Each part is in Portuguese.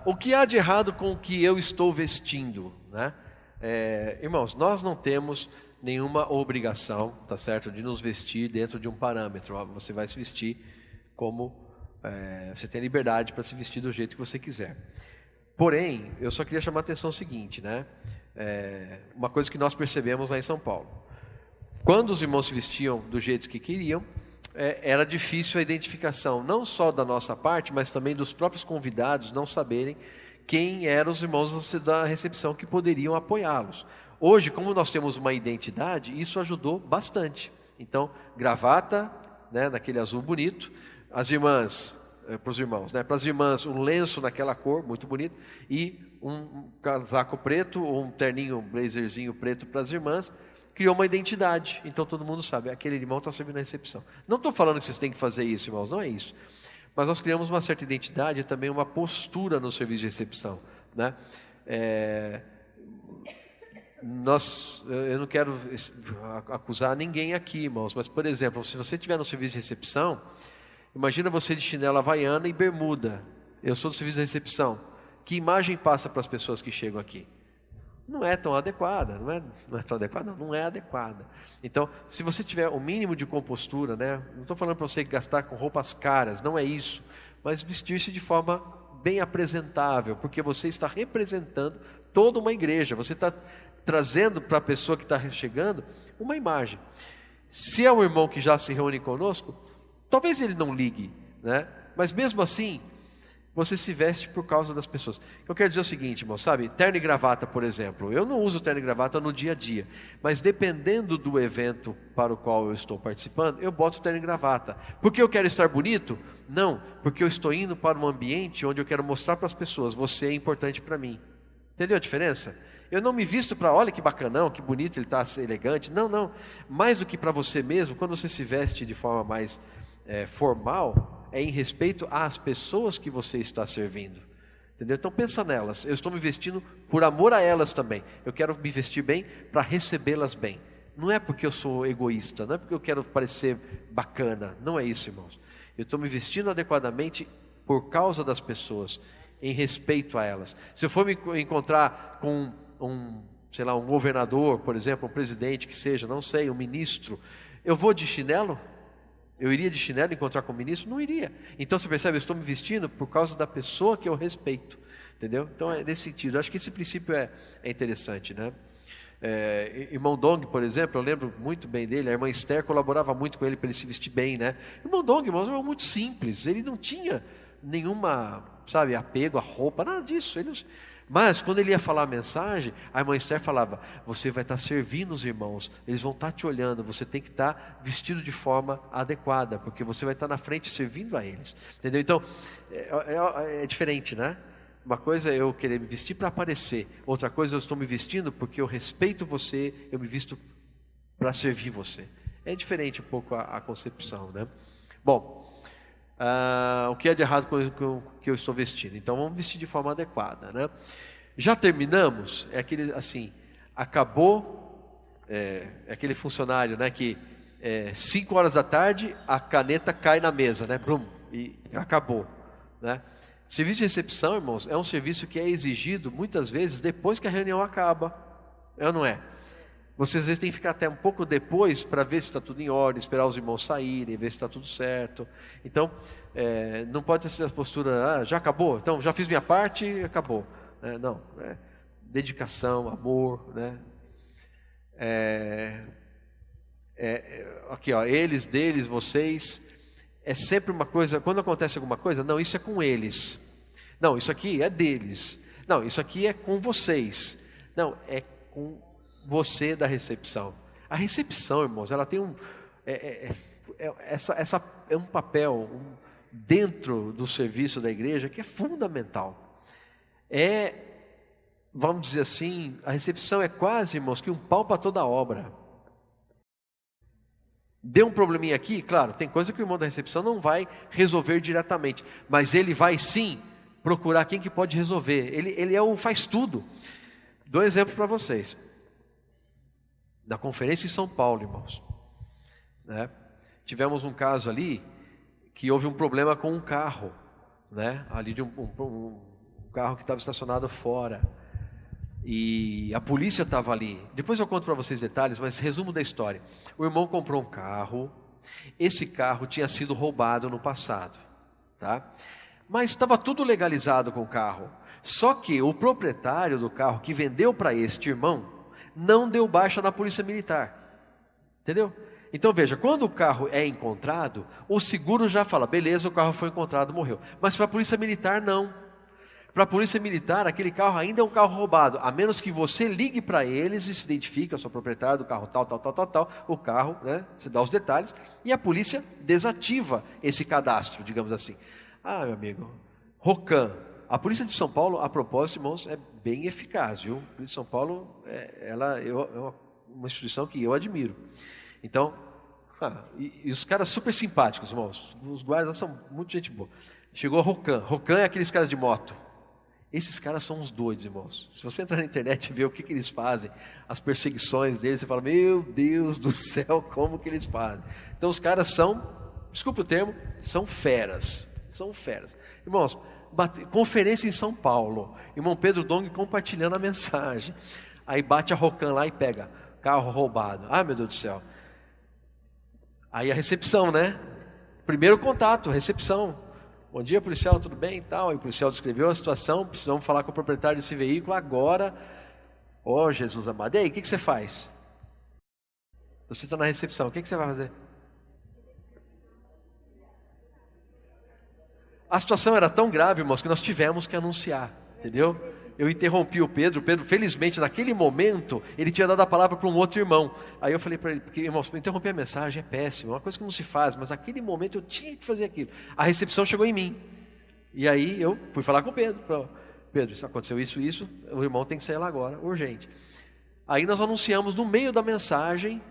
o que há de errado com o que eu estou vestindo, né? Irmãos, nós não temos nenhuma obrigação, tá certo, de nos vestir dentro de um parâmetro. Você vai se vestir como você tem liberdade para se vestir do jeito que você quiser. Porém, eu só queria chamar a atenção ao seguinte, né? Uma coisa que nós percebemos lá em São Paulo. Quando os irmãos se vestiam do jeito que queriam, era difícil a identificação, não só da nossa parte, mas também dos próprios convidados não saberem quem eram os irmãos da recepção que poderiam apoiá-los. Hoje, como nós temos uma identidade, isso ajudou bastante. Então, gravata, né, naquele azul bonito, as irmãs, para os irmãos, né, para as irmãs, um lenço naquela cor, muito bonito, e um casaco preto, ou um terninho, um blazerzinho preto para as irmãs, criou uma identidade. Então todo mundo sabe, aquele irmão está servindo na recepção. Não estou falando que vocês têm que fazer isso, irmãos, não é isso. Mas nós criamos uma certa identidade e também uma postura no serviço de recepção, né? Eu não quero acusar ninguém aqui, irmãos, mas, por exemplo, se você estiver no serviço de recepção, imagina você de chinela havaiana e bermuda. Eu sou do serviço de recepção. Que imagem passa para as pessoas que chegam aqui? Não é tão adequada, não é tão adequada, não é adequada. Então, se você tiver o mínimo de compostura, né? Não estou falando para você gastar com roupas caras, não é isso, mas vestir-se de forma bem apresentável, porque você está representando toda uma igreja, você está trazendo para a pessoa que está chegando uma imagem. Se é um irmão que já se reúne conosco, talvez ele não ligue, né? Mas mesmo assim, você se veste por causa das pessoas. Eu quero dizer o seguinte, irmão, sabe? Terno e gravata, por exemplo. Eu não uso terno e gravata no dia a dia, mas dependendo do evento para o qual eu estou participando, eu boto terno e gravata. Porque eu quero estar bonito? Não, porque eu estou indo para um ambiente onde eu quero mostrar para as pessoas, você é importante para mim. Entendeu a diferença? Eu não me visto para, olha que bacanão, que bonito ele está, elegante. Não, não. Mais do que para você mesmo, quando você se veste de forma mais formal, é em respeito às pessoas que você está servindo. Entendeu? Então pensa nelas. Eu estou me vestindo por amor a elas também. Eu quero me vestir bem para recebê-las bem. Não é porque eu sou egoísta, não é porque eu quero parecer bacana. Não é isso, irmãos. Eu estou me vestindo adequadamente por causa das pessoas, em respeito a elas. Se eu for me encontrar com sei lá, um governador, por exemplo, um presidente que seja, não sei, um ministro, eu vou de chinelo? Eu iria de chinelo encontrar com o ministro? Não iria. Então você percebe, eu estou me vestindo por causa da pessoa que eu respeito. Entendeu? Então é nesse sentido. Eu acho que esse princípio é interessante, né? Irmão Dong, por exemplo, eu lembro muito bem dele. A irmã Esther colaborava muito com ele para ele se vestir bem, né? Irmão Dong, irmãos, era muito simples. Ele não tinha nenhuma, sabe, apego à roupa, nada disso. Mas quando ele ia falar a mensagem, a irmã Esther falava, você vai estar servindo os irmãos, eles vão estar te olhando, você tem que estar vestido de forma adequada, porque você vai estar na frente servindo a eles. Entendeu? Então, é diferente, né? Uma coisa é eu querer me vestir para aparecer, outra coisa eu estou me vestindo porque eu respeito você, eu me visto para servir você. É diferente um pouco a concepção, né? Bom, o que é de errado com o que eu estou vestindo? Então vamos vestir de forma adequada, né? Já terminamos? É aquele assim, acabou, aquele funcionário, né, que 5 horas da tarde a caneta cai na mesa, né? Brum, e acabou, né? Serviço de recepção, irmãos, é um serviço que é exigido muitas vezes depois que a reunião acaba, é ou não é? Você às vezes tem que ficar até um pouco depois para ver se está tudo em ordem, esperar os irmãos saírem, ver se está tudo certo. Então, não pode ter essa postura, já acabou, então já fiz minha parte e acabou. Não, dedicação, amor, né? Aqui, ó, eles, deles, vocês. É sempre uma coisa, quando acontece alguma coisa, não, isso é com eles. Não, isso aqui é deles. Não, isso aqui é com vocês. Não, é com você da recepção. A recepção, irmãos, ela tem é um papel dentro do serviço da igreja que é fundamental. Vamos dizer assim, a recepção é quase, irmãos, que um pau para toda a obra. Deu um probleminha aqui, claro, tem coisa que o irmão da recepção não vai resolver diretamente, mas ele vai sim procurar quem que pode resolver. Ele é o faz tudo. Dou um exemplo para vocês. Na conferência em São Paulo, irmãos, né? Tivemos um caso ali que houve um problema com um carro, né? Ali de um carro que estava estacionado fora. E a polícia estava ali. Depois eu conto para vocês detalhes, mas resumo da história. O irmão comprou um carro. Esse carro tinha sido roubado no passado, tá? Mas estava tudo legalizado com o carro. Só que o proprietário do carro que vendeu para este irmão não deu baixa na polícia militar. Entendeu? Então veja, quando o carro é encontrado, o seguro já fala, beleza, o carro foi encontrado, morreu. Mas para a polícia militar não. Para a polícia militar, aquele carro ainda é um carro roubado, a menos que você ligue para eles e se identifique, eu sou proprietário do carro tal, o carro, né, você dá os detalhes, e a polícia desativa esse cadastro, digamos assim. Ah, meu amigo, Rocan, a polícia de São Paulo, a propósito, irmãos, é bem eficaz, viu? A polícia de São Paulo, é uma instituição que eu admiro. Então, e os caras super simpáticos, irmãos, os guardas são muito gente boa. Chegou a Rocan, Rocan é aqueles caras de moto. Esses caras são uns doidos, irmãos. Se você entrar na internet e ver o que eles fazem, as perseguições deles, você fala, meu Deus do céu, como que eles fazem? Então os caras são, desculpe o termo, são feras. São feras. Irmãos, conferência em São Paulo, irmão Pedro Dong compartilhando a mensagem. Aí bate a Rocan lá e pega, carro roubado. Ah, meu Deus do céu. Aí a recepção, né? Primeiro contato, recepção. Bom dia, policial, tudo bem e tal? E o policial descreveu a situação, precisamos falar com o proprietário desse veículo agora. Ó, Jesus amado. E aí, o que você faz? Você está na recepção, o que você vai fazer? A situação era tão grave, irmãos, que nós tivemos que anunciar, entendeu? Eu interrompi o Pedro, felizmente, naquele momento, ele tinha dado a palavra para um outro irmão. Aí eu falei para ele, porque, irmãos, interromper a mensagem é péssimo, é uma coisa que não se faz, mas naquele momento eu tinha que fazer aquilo. A recepção chegou em mim. E aí eu fui falar com o Pedro. Pedro, isso aconteceu isso, o irmão tem que sair lá agora, urgente. Aí nós anunciamos no meio da mensagem,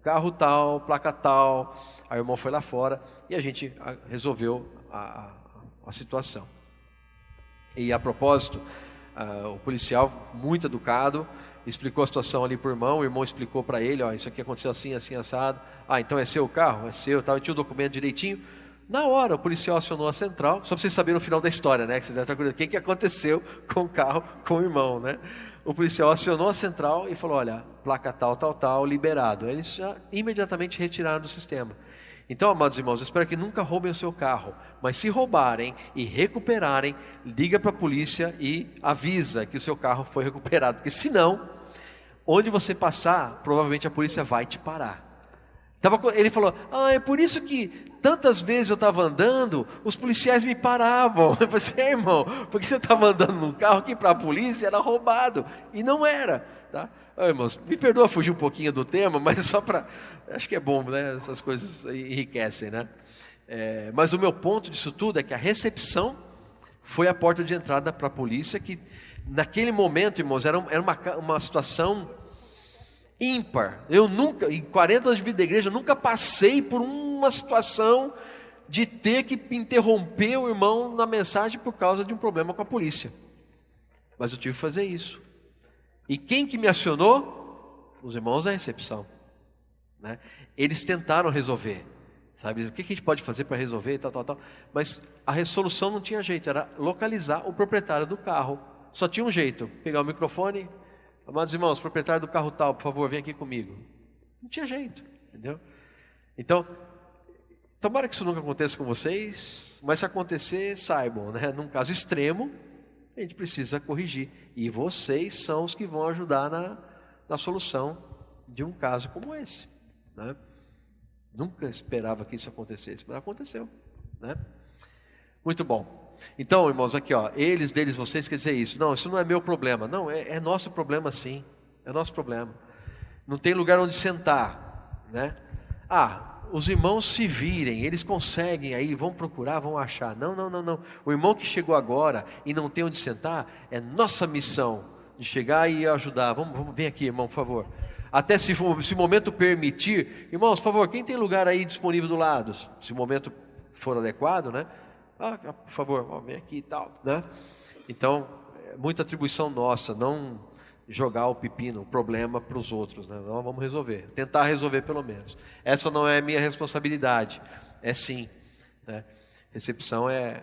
carro tal, placa tal, aí o irmão foi lá fora e a gente resolveu a situação. E a propósito, o policial, muito educado, explicou a situação ali para o irmão explicou para ele, ó, isso aqui aconteceu assim, assim, assado. Ah, então é seu o carro? É seu, tal. E tinha o documento direitinho. Na hora, o policial acionou a central, só para vocês saberem no final da história, né? Que vocês devem estar curiosos, o que aconteceu com o carro, com o irmão, né? O policial acionou a central e falou, olha, placa tal, liberado. Eles já imediatamente retiraram do sistema. Então, amados irmãos, eu espero que nunca roubem o seu carro, mas se roubarem e recuperarem, liga para a polícia e avisa que o seu carro foi recuperado, porque senão, onde você passar, provavelmente a polícia vai te parar. Ele falou, é por isso que tantas vezes eu estava andando, os policiais me paravam. Eu falei, irmão, porque você estava andando num carro que para a polícia era roubado, e não era, tá? Irmãos, me perdoa fugir um pouquinho do tema, mas só para... Acho que é bom, né? Essas coisas enriquecem, né? Mas o meu ponto disso tudo é que a recepção foi a porta de entrada para a polícia, que naquele momento, irmãos, era uma situação ímpar. Eu nunca, em 40 anos de vida da igreja, nunca passei por uma situação de ter que interromper o irmão na mensagem por causa de um problema com a polícia. Mas eu tive que fazer isso. E quem que me acionou? Os irmãos da recepção. Né? Eles tentaram resolver, sabe? O que a gente pode fazer para resolver, tal. Mas a resolução não tinha jeito, era localizar o proprietário do carro. Só tinha um jeito, pegar o microfone, amados irmãos, proprietário do carro tal, por favor, vem aqui comigo. Não tinha jeito, entendeu? Então, tomara que isso nunca aconteça com vocês, mas se acontecer, saibam, né? Num caso extremo, a gente precisa corrigir. E vocês são os que vão ajudar na solução de um caso como esse. Né? Nunca esperava que isso acontecesse, mas aconteceu, né? Muito bom. Então, irmãos, aqui, ó, eles, deles, vocês, quer dizer isso. Não, isso não é meu problema. Não, é nosso problema, sim. É nosso problema. Não tem lugar onde sentar, né? Os irmãos se virem, eles conseguem aí, vão procurar, vão achar. Não. O irmão que chegou agora e não tem onde sentar, é nossa missão de chegar e ajudar. Vamos, vem aqui, irmão, por favor. Até se o momento permitir, irmãos, por favor, quem tem lugar aí disponível do lado? Se o momento for adequado, né? Por favor, vem aqui e tal, né? Então, muita atribuição nossa, não jogar o pepino, o problema para os outros, né? Não, vamos resolver, tentar resolver pelo menos. Essa não é minha responsabilidade, é sim, né? Recepção é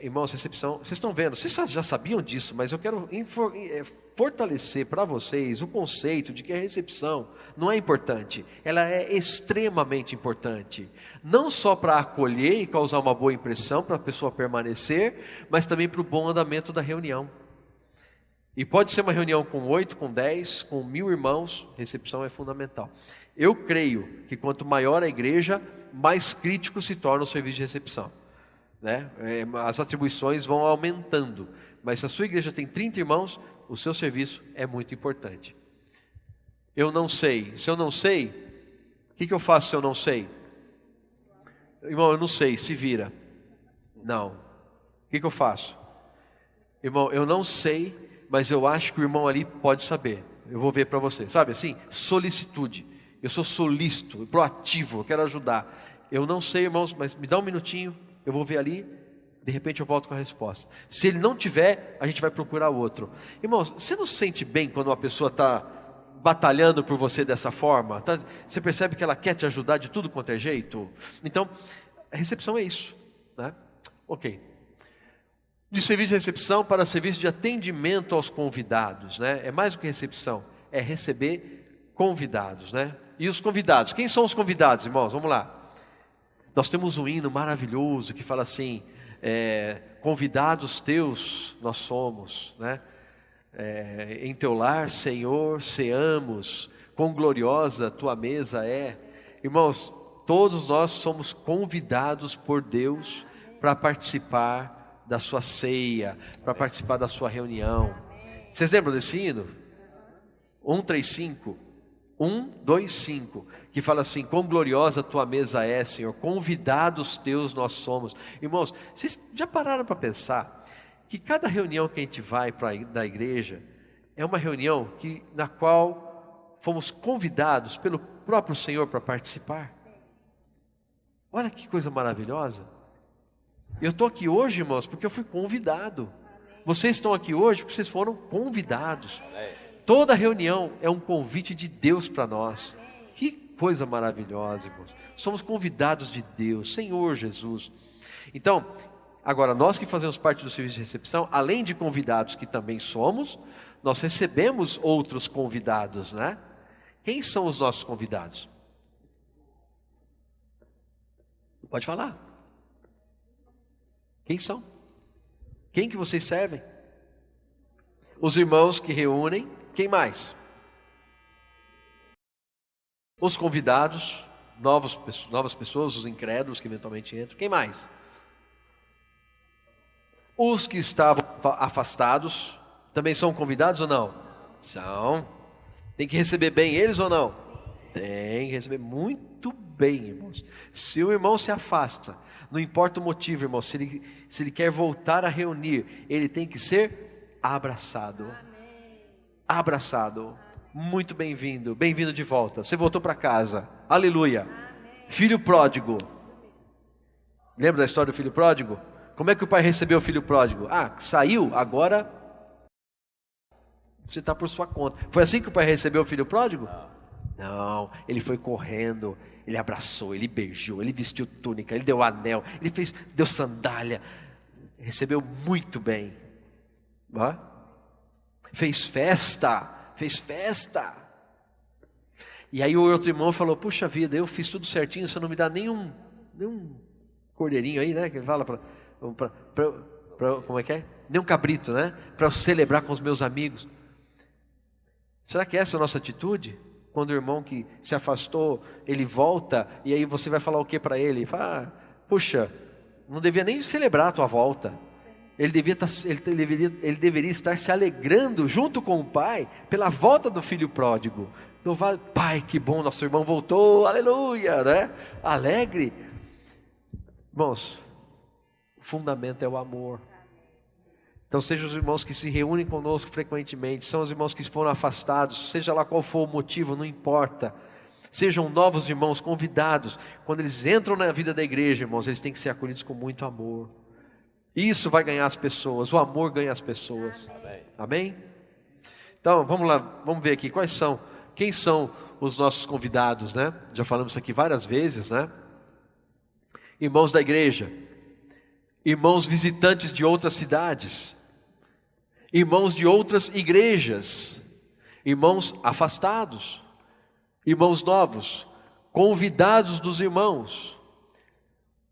Irmãos, recepção, vocês estão vendo, vocês já sabiam disso, mas eu quero fortalecer para vocês o conceito de que a recepção não é importante, ela é extremamente importante, não só para acolher e causar uma boa impressão, para a pessoa permanecer, mas também para o bom andamento da reunião. E pode ser uma reunião com 8, com 10, com 1000 irmãos, recepção é fundamental. Eu creio que quanto maior a igreja, mais crítico se torna o serviço de recepção. Né? As atribuições vão aumentando, mas se a sua igreja tem 30 irmãos, o seu serviço é muito importante. Eu não sei, se eu não sei, o que eu faço se eu não sei? Irmão, eu não sei, se vira. Não, o que eu faço? Irmão, eu não sei, mas eu acho que o irmão ali pode saber, eu vou ver para você, sabe assim? Solicitude, eu sou solícito, proativo, eu quero ajudar. Eu não sei, irmãos, mas me dá um minutinho, eu vou ver ali, de repente eu volto com a resposta. Se ele não tiver, a gente vai procurar outro. Irmãos, você não se sente bem quando uma pessoa está batalhando por você dessa forma? Você percebe que ela quer te ajudar de tudo quanto é jeito? Então, a recepção é isso, né? Ok. De serviço de recepção para serviço de atendimento aos convidados, né? É mais do que recepção, é receber convidados, né? E os convidados, quem são os convidados, irmãos? Vamos lá. Nós temos um hino maravilhoso que fala assim, convidados teus nós somos, né? Em teu lar, Senhor, ceamos, quão gloriosa tua mesa é. Irmãos, todos nós somos convidados por Deus para participar da sua ceia, para participar da sua reunião. Vocês lembram desse hino? 135, 125, que fala assim, quão gloriosa tua mesa é, Senhor, convidados teus nós somos. Irmãos, vocês já pararam para pensar que cada reunião que a gente vai da igreja é uma reunião na qual fomos convidados pelo próprio Senhor para participar? Olha que coisa maravilhosa. Eu estou aqui hoje, irmãos, porque eu fui convidado. Vocês estão aqui hoje porque vocês foram convidados. Toda reunião é um convite de Deus para nós. Que coisa maravilhosa, irmãos. Somos convidados de Deus, Senhor Jesus. Então, agora nós que fazemos parte do serviço de recepção, além de convidados que também somos, nós recebemos outros convidados, né? Quem são os nossos convidados? Pode falar. Quem são? Quem que vocês servem? Os irmãos que reúnem. Quem mais? Os convidados, novas pessoas, os incrédulos que eventualmente entram. Quem mais? Os que estavam afastados também são convidados ou não? São. Tem que receber bem eles ou não? Tem que receber muito bem, irmãos. Se o irmão se afasta, não importa o motivo, irmão, se ele quer voltar a reunir, ele tem que ser abraçado. Abraçado. Muito bem-vindo, bem-vindo de volta. Você voltou para casa, aleluia. Filho pródigo. Lembra da história do filho pródigo? Como é que o pai recebeu o filho pródigo? Saiu, agora você está por sua conta. Foi assim que o pai recebeu o filho pródigo? Não, ele foi correndo, ele abraçou, ele beijou, ele vestiu túnica, ele deu anel, deu sandália, recebeu muito bem. Fez festa. E aí o outro irmão falou, puxa vida, eu fiz tudo certinho, você não me dá nenhum cordeirinho aí, né? Que ele fala como é que é? Nem um cabrito, né? Para eu celebrar com os meus amigos. Será que essa é a nossa atitude? Quando o irmão que se afastou, ele volta, e aí você vai falar o que para ele? Fala, puxa, não devia nem celebrar a tua volta. Ele deveria estar se alegrando junto com o pai pela volta do filho pródigo. Pai, que bom, nosso irmão voltou, aleluia, né? Alegre. Irmãos, o fundamento é o amor. Então sejam os irmãos que se reúnem conosco frequentemente, são os irmãos que foram afastados, seja lá qual for o motivo, não importa. Sejam novos irmãos convidados. Quando eles entram na vida da igreja, irmãos, eles têm que ser acolhidos com muito amor. Isso vai ganhar as pessoas, o amor ganha as pessoas. Amém? Então, vamos lá, vamos ver aqui quem são os nossos convidados, né? Já falamos aqui várias vezes, né? Irmãos da igreja. irmãos visitantes de outras cidades, irmãos de outras igrejas, irmãos afastados, irmãos novos, convidados dos irmãos,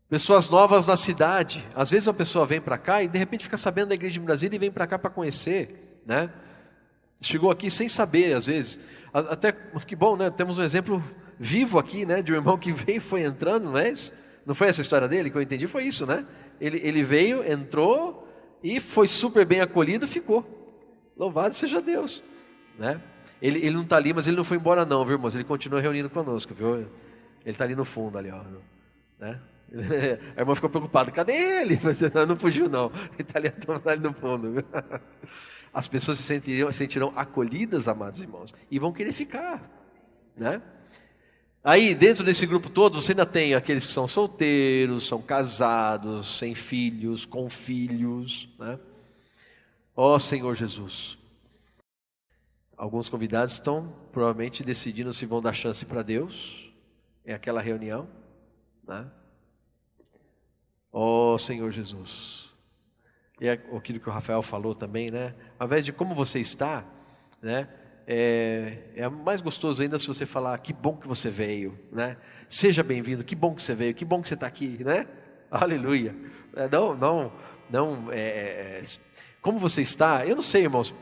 pessoas novas na cidade. Às vezes uma pessoa vem para cá e de repente fica sabendo da igreja de Brasília e vem para cá para conhecer, né? Chegou aqui sem saber, às vezes. Até, que bom, né? Temos um exemplo vivo aqui, né? De um irmão que veio e foi entrando, não é isso? Não foi essa a história dele? Que eu entendi foi isso, né? Ele veio, entrou e foi super bem acolhido, ficou. Louvado seja Deus, né? Ele não está ali, mas ele não foi embora não, viu, irmãos? Ele continua reunindo conosco, viu? Ele está ali no fundo, ali, ó, né? A irmã ficou preocupada, cadê ele? Mas não fugiu não, ele está ali no fundo, viu? As pessoas se sentirão acolhidas, amados irmãos, e vão querer ficar, né? Aí, dentro desse grupo todo, você ainda tem aqueles que são solteiros, são casados, sem filhos, com filhos, né? Ó Senhor Jesus. Alguns convidados estão provavelmente decidindo se vão dar chance para Deus. É aquela reunião, né? Ó Senhor Jesus. E é aquilo que o Rafael falou também, né? Ao invés de como você está, né? É mais gostoso ainda se você falar, que bom que você veio, né? Seja bem-vindo, que bom que você veio, que bom que você está aqui, né? Aleluia. Como você está, eu não sei, irmãos,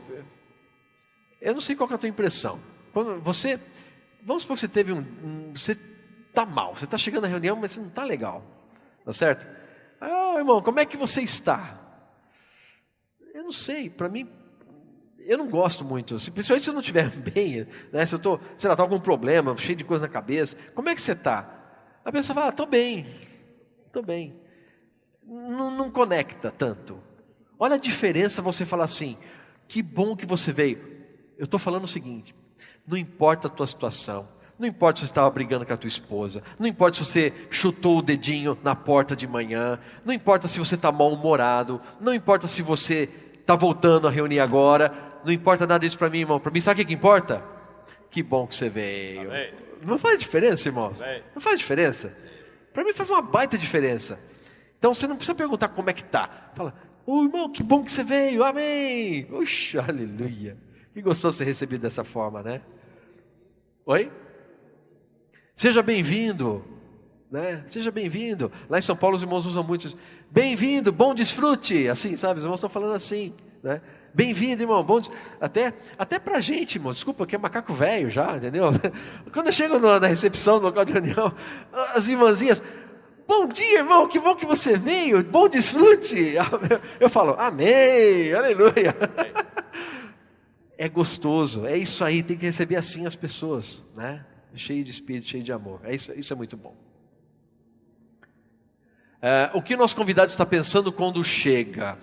eu não sei qual que é a tua impressão. Quando você, vamos supor que você teve você está mal, você está chegando na reunião, mas você não está legal, tá certo? Ah, irmão, como é que você está? Eu não sei, para mim, eu não gosto muito, principalmente se eu não estiver bem, né? Se eu estou, sei lá, estou com algum problema, cheio de coisa na cabeça, como é que você está? A pessoa fala, estou bem. Não conecta tanto. Olha a diferença você falar assim, que bom que você veio. Eu estou falando o seguinte, não importa a tua situação, não importa se você estava brigando com a tua esposa, não importa se você chutou o dedinho na porta de manhã, não importa se você está mal-humorado, não importa se você está voltando a reunir agora, não importa nada disso para mim, irmão. Para mim, sabe o que importa? Que bom que você veio. Amém. Não faz diferença, irmãos? Amém. Não faz diferença? Para mim faz uma baita diferença. Então você não precisa perguntar como é que está. Fala, irmão, que bom que você veio, amém. Uxa, aleluia. Que gostoso ser recebido dessa forma, né? Oi? Seja bem-vindo, né? Seja bem-vindo. Lá em São Paulo os irmãos usam muito isso. Bem-vindo, bom desfrute. Assim, sabe? Os irmãos estão falando assim, né? Bem-vindo, irmão. Bom, até pra gente, irmão. Desculpa, que é macaco velho já, entendeu? Quando eu chego na recepção do local de reunião, as irmãzinhas, bom dia, irmão. Que bom que você veio. Bom desfrute. Eu falo, amém, aleluia. É gostoso. É isso aí. Tem que receber assim as pessoas, né? Cheio de espírito, cheio de amor. Isso é muito bom. O que o nosso convidado está pensando quando chega?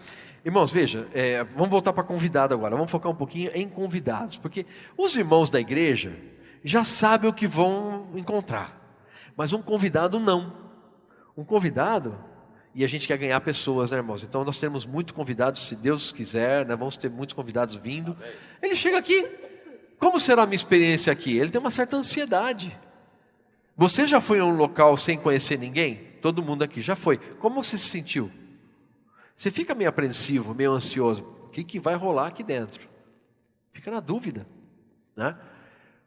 Irmãos, veja, vamos voltar para convidado agora, vamos focar um pouquinho em convidados, porque os irmãos da igreja já sabem o que vão encontrar, mas um convidado não. Um convidado, e a gente quer ganhar pessoas, né, irmãos? Então nós temos muitos convidados, se Deus quiser, né, vamos ter muitos convidados vindo. Ele chega aqui, como será a minha experiência aqui? Ele tem uma certa ansiedade. Você já foi a um local sem conhecer ninguém? Todo mundo aqui já foi. Como você se sentiu? Você fica meio apreensivo, meio ansioso. O que vai rolar aqui dentro? Fica na dúvida, né?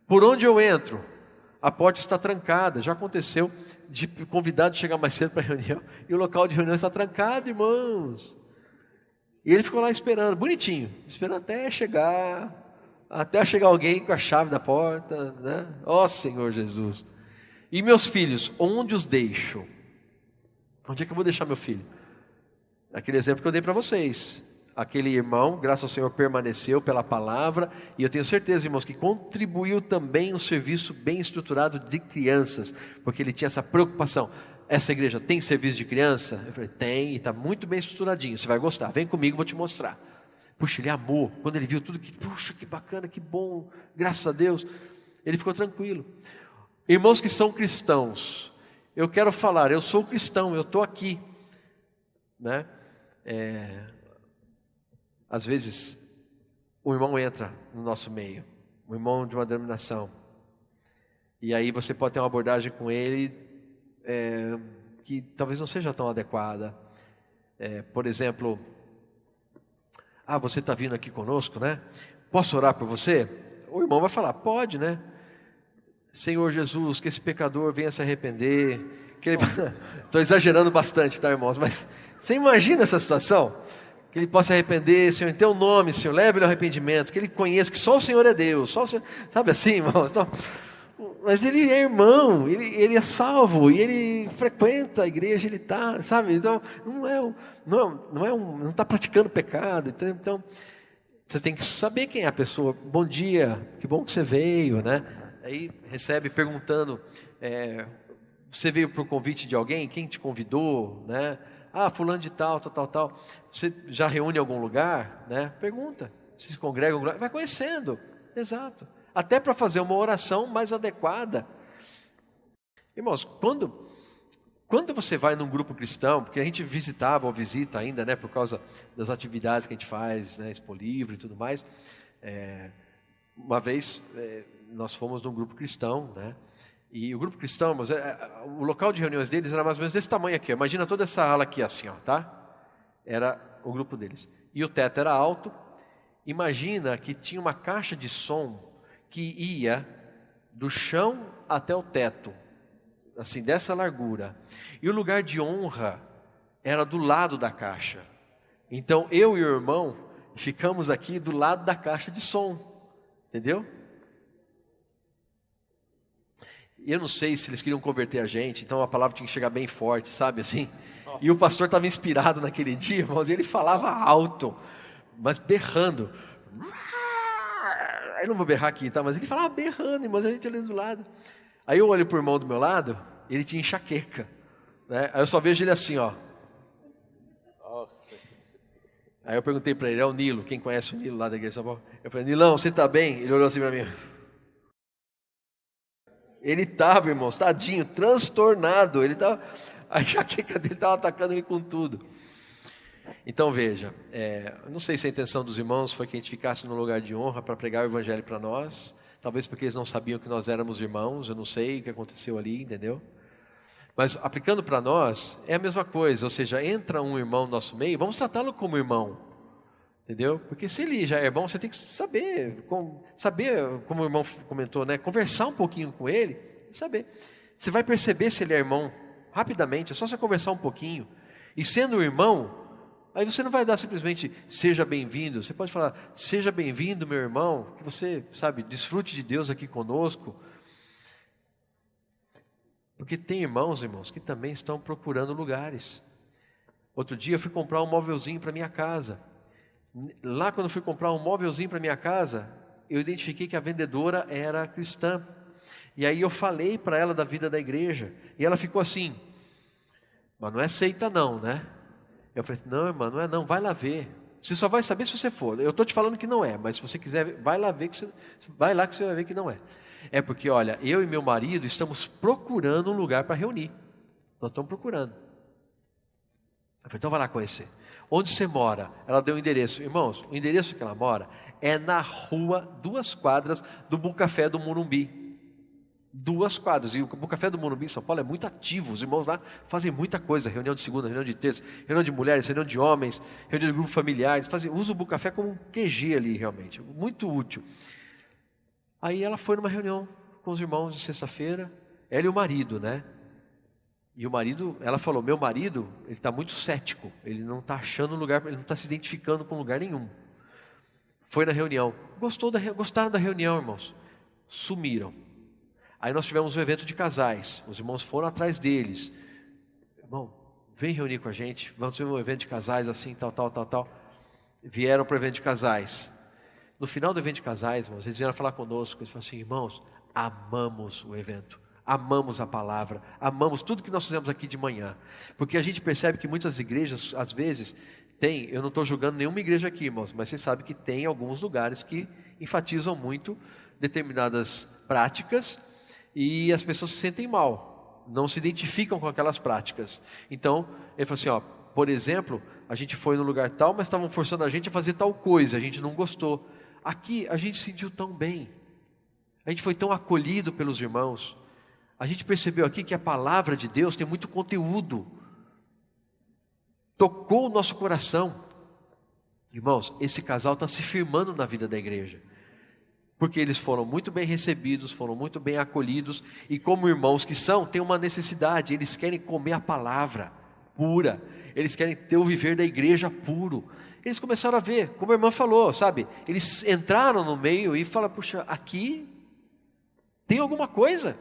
Por onde eu entro? A porta está trancada. Já aconteceu de convidado chegar mais cedo para a reunião e o local de reunião está trancado, irmãos. E ele ficou lá esperando, bonitinho, esperando até chegar alguém com a chave da porta, né? Ó Senhor Jesus. E meus filhos, onde os deixo? Onde é que eu vou deixar meu filho? Aquele exemplo que eu dei para vocês. Aquele irmão, graças ao Senhor, permaneceu pela palavra. E eu tenho certeza, irmãos, que contribuiu também um serviço bem estruturado de crianças. Porque ele tinha essa preocupação. Essa igreja tem serviço de criança? Eu falei, tem, e está muito bem estruturadinho. Você vai gostar, vem comigo, vou te mostrar. Puxa, ele amou. Quando ele viu tudo, puxa, que bacana, que bom. Graças a Deus. Ele ficou tranquilo. Irmãos que são cristãos, eu quero falar, eu sou cristão, eu estou aqui, né? Às vezes o irmão entra no nosso meio, um irmão de uma denominação, e aí você pode ter uma abordagem com ele que talvez não seja tão adequada, Por exemplo, você está vindo aqui conosco, né? Posso orar por você? O irmão vai falar, pode, né? Senhor Jesus, que esse pecador venha se arrepender. Estou exagerando bastante, tá, irmãos? Mas você imagina essa situação? Que ele possa se arrepender, Senhor, em teu nome, Senhor, leve ele ao arrependimento, que ele conheça que só o Senhor é Deus, só o Senhor, sabe assim, irmãos? Então, mas ele é irmão, ele é salvo, e ele frequenta a igreja, ele está, sabe? Então, não está praticando pecado, então, você tem que saber quem é a pessoa. Bom dia, que bom que você veio, né? Aí recebe perguntando, você veio por convite de alguém? Quem te convidou, né? Fulano de tal. Você já reúne em algum lugar, né? Pergunta, se congrega em algum lugar, vai conhecendo, exato. Até para fazer uma oração mais adequada. Irmãos, quando você vai num grupo cristão, porque a gente visitava ou visita ainda, né, por causa das atividades que a gente faz, né, Expo Livre e tudo mais, uma vez nós fomos num grupo cristão, né, e o grupo cristão, mas, o local de reuniões deles era mais ou menos desse tamanho aqui, imagina toda essa ala aqui assim, ó, tá? Era o grupo deles, e o teto era alto, imagina que tinha uma caixa de som que ia do chão até o teto, assim, dessa largura, e o lugar de honra era do lado da caixa. Então eu e o irmão ficamos aqui do lado da caixa de som, entendeu? Eu não sei se eles queriam converter a gente, então a palavra tinha que chegar bem forte, sabe assim? E o pastor estava inspirado naquele dia, irmãos, e ele falava alto, mas berrando. Eu não vou berrar aqui, tá? Mas ele falava berrando, mas a gente olhando do lado. Aí eu olho para o irmão do meu lado, ele tinha enxaqueca, né? Aí eu só vejo ele assim, ó. Aí eu perguntei para ele, é o Nilo, quem conhece o Nilo lá da igreja de São Paulo? Eu falei, Nilão, você está bem? Ele olhou assim para mim. Ele estava, irmãos, tadinho, transtornado. A enxaqueca dele estava atacando ele com tudo. Então veja, eu não sei se a intenção dos irmãos foi que a gente ficasse num lugar de honra para pregar o evangelho para nós, talvez porque eles não sabiam que nós éramos irmãos, eu não sei o que aconteceu ali, entendeu? Mas aplicando para nós, é a mesma coisa, ou seja, entra um irmão no nosso meio, vamos tratá-lo como irmão, entendeu? Porque se ele já é irmão, você tem que saber como o irmão comentou, né? Conversar um pouquinho com ele, saber. Você vai perceber se ele é irmão rapidamente, é só você conversar um pouquinho, e sendo irmão, aí você não vai dar simplesmente, seja bem-vindo. Você pode falar, seja bem-vindo, meu irmão, que você, sabe, desfrute de Deus aqui conosco. Porque tem irmãos, que também estão procurando lugares. Outro dia eu fui comprar um móvelzinho para minha casa. Lá quando eu fui comprar um móvelzinho para minha casa, eu identifiquei que a vendedora era cristã. E aí eu falei para ela da vida da igreja. E ela ficou assim, mas não é seita não, né? Eu falei, não, irmã, não é não, vai lá ver. Você só vai saber se você for. Eu estou te falando que não é, mas se você quiser, vai lá ver vai lá que você vai ver que não é. É porque, olha, eu e meu marido estamos procurando um lugar para reunir. Nós estamos procurando. Eu falei, então vai lá conhecer. Onde você mora? Ela deu o endereço. Irmãos, o endereço que ela mora é na rua, 2 quadras do Bucafé do Morumbi. 2 quadras, e o Bucafé do Morumbi em São Paulo é muito ativo, os irmãos lá fazem muita coisa, reunião de segunda, reunião de terça, reunião de mulheres, reunião de homens, reunião de grupo familiar, usam o Bucafé como um QG ali realmente, muito útil. Aí ela foi numa reunião com os irmãos de sexta-feira, ela e o marido, né? E o marido, ela falou, meu marido, ele está muito cético, ele não está achando lugar, ele não está se identificando com lugar nenhum. Foi na reunião, gostaram da reunião, irmãos, sumiram. Aí nós tivemos um evento de casais, os irmãos foram atrás deles. Irmão, vem reunir com a gente, vamos ter um evento de casais assim, tal. Vieram para o evento de casais. No final do evento de casais, irmãos, eles vieram falar conosco, eles falaram assim, irmãos, amamos o evento, amamos a palavra, amamos tudo que nós fizemos aqui de manhã. Porque a gente percebe que muitas igrejas, às vezes, eu não estou julgando nenhuma igreja aqui, irmãos, mas vocês sabem que tem alguns lugares que enfatizam muito determinadas práticas, e as pessoas se sentem mal, não se identificam com aquelas práticas. Então, ele falou assim, por exemplo, a gente foi no lugar tal, mas estavam forçando a gente a fazer tal coisa, a gente não gostou. Aqui, a gente se sentiu tão bem, a gente foi tão acolhido pelos irmãos, a gente percebeu aqui que a palavra de Deus tem muito conteúdo. tocou o nosso coração. Irmãos, esse casal está se firmando na vida da igreja, porque eles foram muito bem recebidos, foram muito bem acolhidos, e como irmãos que são, têm uma necessidade, eles querem comer a palavra pura, eles querem ter o viver da igreja puro. Eles começaram a ver, como a irmã falou, sabe, eles entraram no meio e falaram, puxa, aqui tem alguma coisa.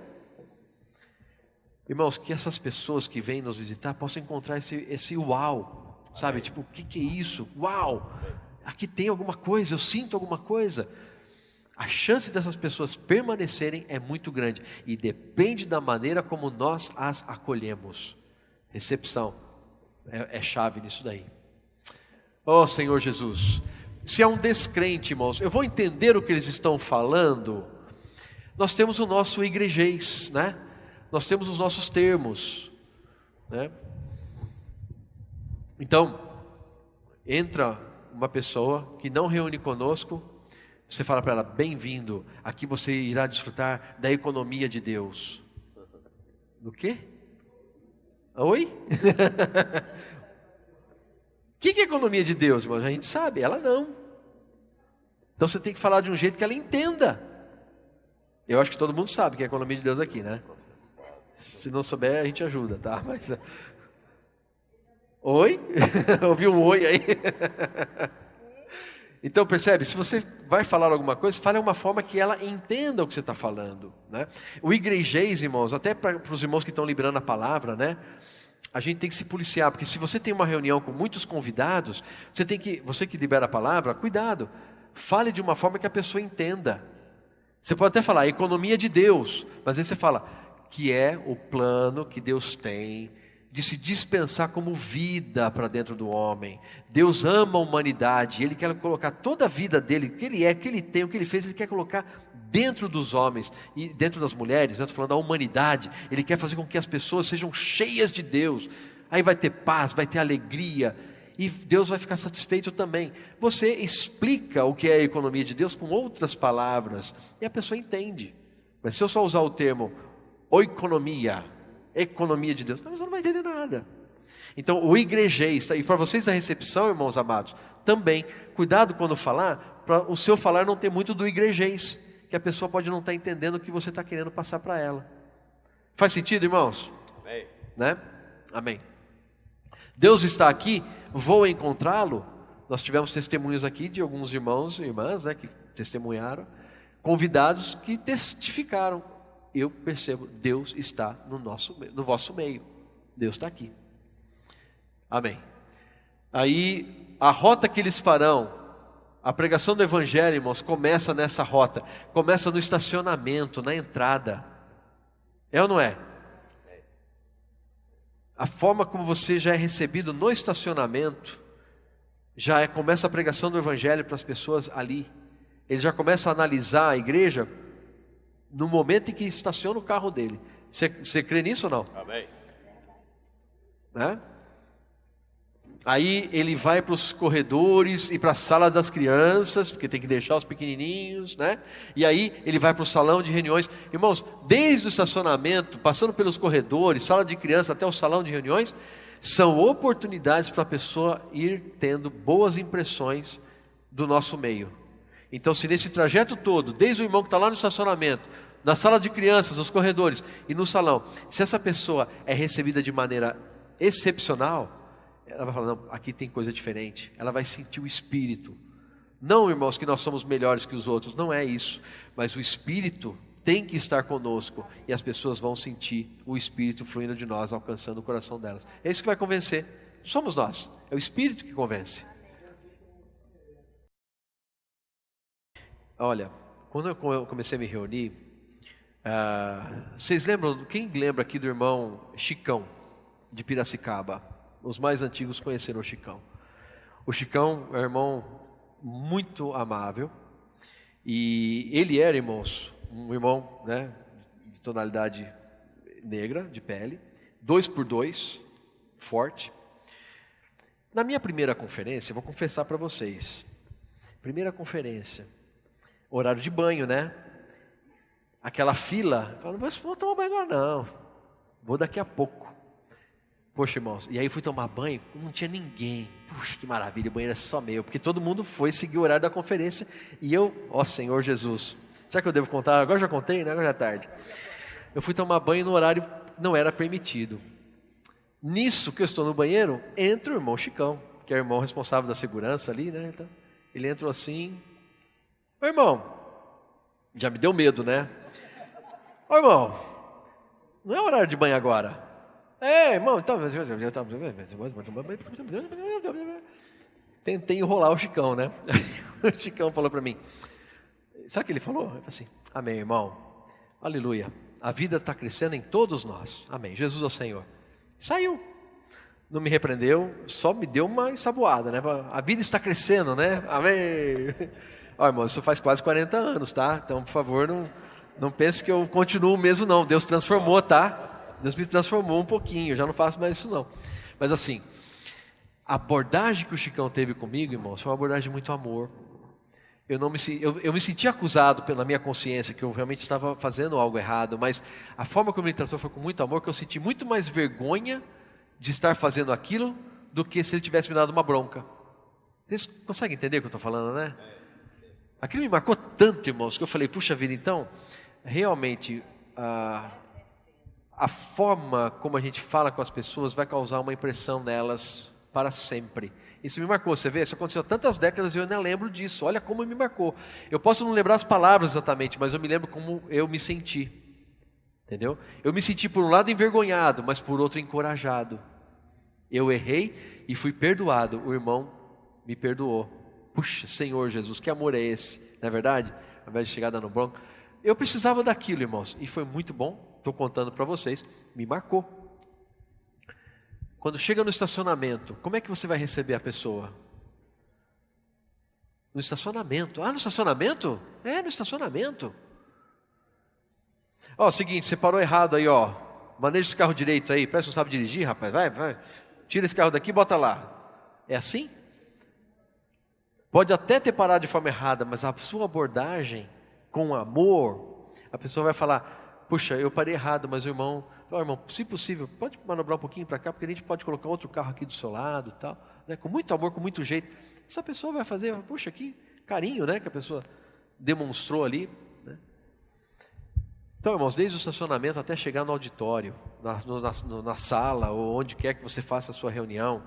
Irmãos, que essas pessoas que vêm nos visitar possam encontrar esse uau, sabe, tipo, o que é isso? Uau, aqui tem alguma coisa, eu sinto alguma coisa. A chance dessas pessoas permanecerem é muito grande, e depende da maneira como nós as acolhemos. Recepção é chave nisso daí. Oh Senhor Jesus, se é um descrente, irmãos, eu vou entender o que eles estão falando. Nós temos o nosso igrejês, né? Nós temos os nossos termos, né? Então, entra uma pessoa que não reúne conosco, você fala para ela, bem-vindo, aqui você irá desfrutar da economia de Deus. Do quê? Oi? O que é economia de Deus, irmão? A gente sabe, ela não. Então você tem que falar de um jeito que ela entenda. Eu acho que todo mundo sabe que é a economia de Deus aqui, né? Se não souber, a gente ajuda, tá? Mas... Oi? Ouviu um oi aí? Então percebe, se você vai falar alguma coisa, fale de uma forma que ela entenda o que você está falando, né? O igrejês, irmãos, até para os irmãos que estão liberando a palavra, né? A gente tem que se policiar, porque se você tem uma reunião com muitos convidados, você que libera a palavra, cuidado, fale de uma forma que a pessoa entenda. Você pode até falar, a economia de Deus, mas aí você fala, que é o plano que Deus tem de se dispensar como vida para dentro do homem. Deus ama a humanidade, Ele quer colocar toda a vida dele, o que Ele é, o que Ele tem, o que Ele fez, Ele quer colocar dentro dos homens e dentro das mulheres, estou falando da humanidade. Ele quer fazer com que as pessoas sejam cheias de Deus, aí vai ter paz, vai ter alegria, e Deus vai ficar satisfeito também. Você explica o que é a economia de Deus com outras palavras, e a pessoa entende. Mas se eu só usar o termo oikonomia, economia de Deus, a pessoa não vai entender nada. Então o igrejês, e para vocês da recepção, irmãos amados, também, cuidado quando falar, para o seu falar não ter muito do igrejês, que a pessoa pode não estar entendendo o que você está querendo passar para ela. Faz sentido, irmãos? Amém. Né? Amém. Deus está aqui, vou encontrá-lo. Nós tivemos testemunhos aqui de alguns irmãos e irmãs, né, que testemunharam, convidados que testificaram. Eu percebo, Deus está no vosso meio. Deus está aqui. Amém. Aí, a rota que eles farão, a pregação do Evangelho, irmãos, começa nessa rota. Começa no estacionamento, na entrada. É ou não é? A forma como você já é recebido no estacionamento, começa a pregação do Evangelho para as pessoas ali. Ele já começa a analisar a igreja no momento em que estaciona o carro dele. Você crê nisso ou não? Amém. Né? Aí ele vai para os corredores e para a sala das crianças, porque tem que deixar os pequenininhos, né? E aí ele vai para o salão de reuniões. Irmãos, desde o estacionamento, passando pelos corredores, sala de criança até o salão de reuniões, são oportunidades para a pessoa ir tendo boas impressões do nosso meio. Então, se nesse trajeto todo, desde o irmão que está lá no estacionamento, na sala de crianças, nos corredores e no salão, se essa pessoa é recebida de maneira excepcional, ela vai falar, não, aqui tem coisa diferente. Ela vai sentir o Espírito. Não, irmãos, que nós somos melhores que os outros, não é isso. Mas o Espírito tem que estar conosco, e as pessoas vão sentir o Espírito fluindo de nós, alcançando o coração delas. É isso que vai convencer. Não somos nós, é o Espírito que convence. Olha, quando eu comecei a me reunir, vocês lembram, quem lembra aqui do irmão Chicão, de Piracicaba? Os mais antigos conheceram o Chicão. O Chicão é um irmão muito amável, e ele era, irmãos, um irmão, né, de tonalidade negra, de pele, 2x2, forte. Na minha primeira conferência, vou confessar para vocês, primeira conferência, horário de banho, né? Aquela fila, falando, mas não vou tomar banho agora não, vou daqui a pouco. Poxa, irmãos, e aí fui tomar banho, não tinha ninguém. Puxa, que maravilha, o banheiro é só meu, porque todo mundo foi seguir o horário da conferência, e eu, ó Senhor Jesus, será que eu devo contar? Agora já contei, né? Agora já é tarde. Eu fui tomar banho no horário, não era permitido. Nisso que eu estou no banheiro, entra o irmão Chicão, que é o irmão responsável da segurança ali, né? Então, ele entrou assim, ô irmão, já me deu medo, né? Ô irmão, não é horário de banho agora. É, irmão, então... Tentei enrolar o Chicão, né? O Chicão falou para mim, sabe o que ele falou? Ele falou assim, amém, irmão, aleluia, a vida está crescendo em todos nós, amém, Jesus é o Senhor. Saiu, não me repreendeu, só me deu uma ensaboada, né? A vida está crescendo, né? Amém. Ó, irmão, isso faz quase 40 anos, tá? Então, por favor, não pense que eu continuo mesmo, não. Deus transformou, tá? Deus me transformou um pouquinho, eu já não faço mais isso, não. Mas assim, a abordagem que o Chicão teve comigo, irmãos, foi uma abordagem de muito amor. Eu me senti acusado pela minha consciência, que eu realmente estava fazendo algo errado, mas a forma como ele me tratou foi com muito amor, que eu senti muito mais vergonha de estar fazendo aquilo do que se ele tivesse me dado uma bronca. Vocês conseguem entender o que eu estou falando, né? Aquilo me marcou tanto, irmãos, que eu falei, puxa vida, então, realmente, a forma como a gente fala com as pessoas vai causar uma impressão nelas para sempre. Isso me marcou, você vê, isso aconteceu há tantas décadas e eu ainda lembro disso, olha como me marcou. Eu posso não lembrar as palavras exatamente, mas eu me lembro como eu me senti, entendeu? Eu me senti por um lado envergonhado, mas por outro encorajado. Eu errei e fui perdoado, o irmão me perdoou. Puxa, Senhor Jesus, que amor é esse, não é verdade? Ao invés de chegar dando bronca. Eu precisava daquilo, irmãos, e foi muito bom, estou contando para vocês, me marcou. Quando chega no estacionamento, como é que você vai receber a pessoa? No estacionamento. Ah, no estacionamento? É, no estacionamento. Ó, seguinte, você parou errado aí, ó. Maneja esse carro direito aí, parece que não sabe dirigir, rapaz. Vai. Tira esse carro daqui e bota lá. É assim? Pode até ter parado de forma errada, mas a sua abordagem, com amor, a pessoa vai falar, puxa, eu parei errado, mas o irmão... Ó, irmão, se possível, pode manobrar um pouquinho para cá, porque a gente pode colocar outro carro aqui do seu lado e tal, né? Com muito amor, com muito jeito. Essa pessoa vai fazer, puxa, que carinho, né? Que a pessoa demonstrou ali, né? Então, irmãos, desde o estacionamento até chegar no auditório, na sala, ou onde quer que você faça a sua reunião,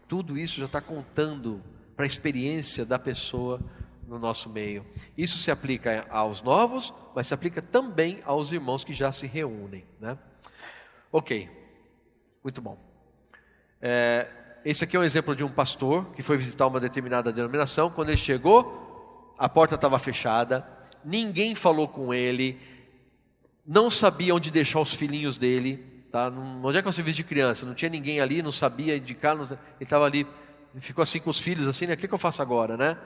tudo isso já está contando para a experiência da pessoa no nosso meio. Isso se aplica aos novos, mas se aplica também aos irmãos que já se reúnem, né? Ok, muito bom. Esse aqui é um exemplo de um pastor que foi visitar uma determinada denominação. Quando ele chegou, a porta estava fechada, ninguém falou com ele, não sabia onde deixar os filhinhos dele, tá? Onde é que é o serviço de criança? Não tinha ninguém ali, não sabia indicar, ele estava ali, ficou assim com os filhos, assim, né? O que eu faço agora, né?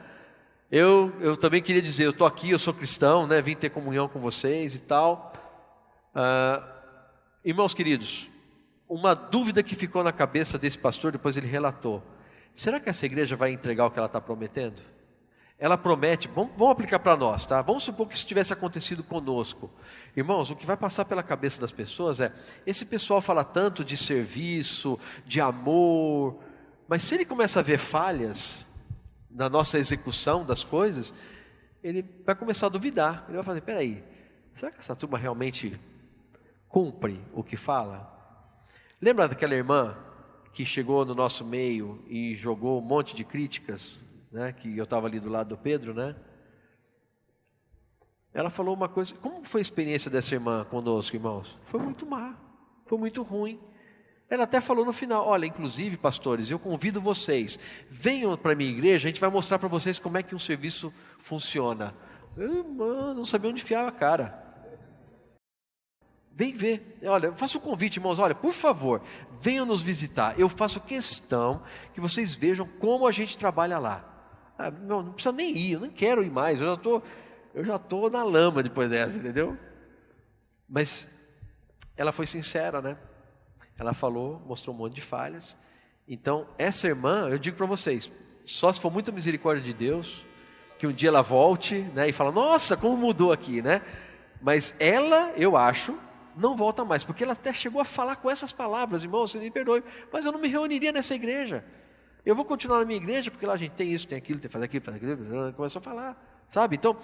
Eu também queria dizer, eu estou aqui, eu sou cristão, né? Vim ter comunhão com vocês e tal. Irmãos queridos, uma dúvida que ficou na cabeça desse pastor, depois ele relatou. Será que essa igreja vai entregar o que ela está prometendo? Ela promete, vamos aplicar para nós, tá? Vamos supor que isso tivesse acontecido conosco. Irmãos, o que vai passar pela cabeça das pessoas é, esse pessoal fala tanto de serviço, de amor, mas se ele começa a ver falhas na nossa execução das coisas, ele vai começar a duvidar. Ele vai falar, peraí, será que essa turma realmente cumpre o que fala? Lembra daquela irmã que chegou no nosso meio e jogou um monte de críticas, né? Que eu estava ali do lado do Pedro, né? Ela falou uma coisa. Como foi a experiência dessa irmã conosco, irmãos? Foi muito má, foi muito ruim. Ela até falou no final, olha, inclusive, pastores, eu convido vocês, venham para a minha igreja, a gente vai mostrar para vocês como é que um serviço funciona. Eu, não sabia onde enfiar a cara. Vem ver, olha, eu faço um convite, irmãos, olha, por favor, venham nos visitar. Eu faço questão que vocês vejam como a gente trabalha lá. Não precisa nem ir, eu nem quero ir mais, eu já estou na lama depois dessa, entendeu? Mas ela foi sincera, né? Ela falou, mostrou um monte de falhas. Então, essa irmã, eu digo para vocês, só se for muita misericórdia de Deus, que um dia ela volte, né, e fala, nossa, como mudou aqui, né? Mas ela, eu acho, não volta mais, porque ela até chegou a falar com essas palavras: irmão, você me perdoe, mas eu não me reuniria nessa igreja. Eu vou continuar na minha igreja, porque lá a gente tem isso, tem aquilo, tem que fazer aquilo, começou a falar, sabe? Então,